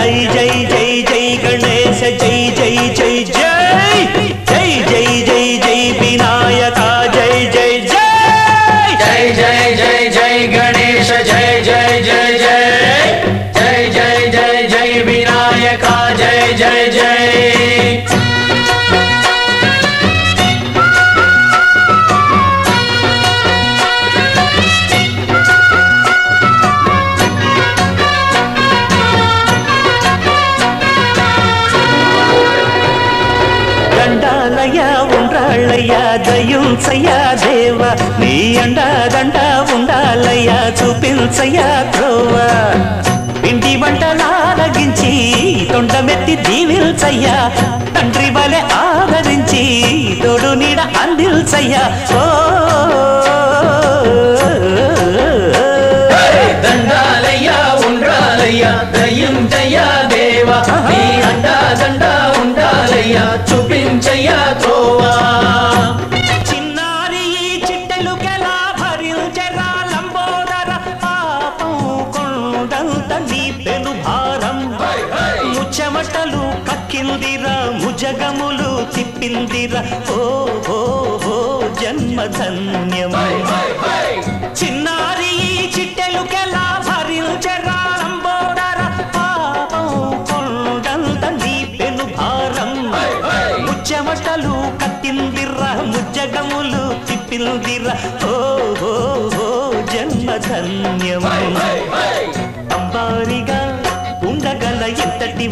జై జై జై జై గణేశ జై జై జై జై జై జై జై జై వినాయక జై జై జై జై జై జై జై గణేశ జై జై జై జై జై జై జై జై వినాయక జై జై జై దండాలయ్యా ఉండ్రాళ్ళయ్యా దయుంచయ్యా దేవ నీ అండదండ ఉండాలయ్యా చూపించయ్యా త్రోవ పిండి వంటలారగించి తొండమెత్తి దీవిల్చయ్యా తండ్రి వలె ఆదరించి తోడు నీడ అందిల్చయ్యా ఓ దండాలయ్యా ఉండ్రాలయ్యా దయ్యుంచయ్యా దేవ నీ అండదండ ఉండాలయ్యా చూపించయ్యా త్రోవా చిన్నారి చిట్టెలుకెలా భరించెరా లంబోదర పాపం కొండంత నీ పెను భారం ముచ్చమటలు కక్కిందిరా ముజగములు తిప్పిందిరా ఓ ఓ ఓ జన్మధన్యమై చిన్నారి చిట్టెలుకెలా భరించెరా లంబోదర పాపం కొండంత నీ పెను భారం ముచ్చమటలు కత్తిందిర్రా ముజ్జగములు తిప్పిందిర్రా ఓ ఓ ఓ జన్మధన్యమై అంబారిగా ఉండగల ఎంతటి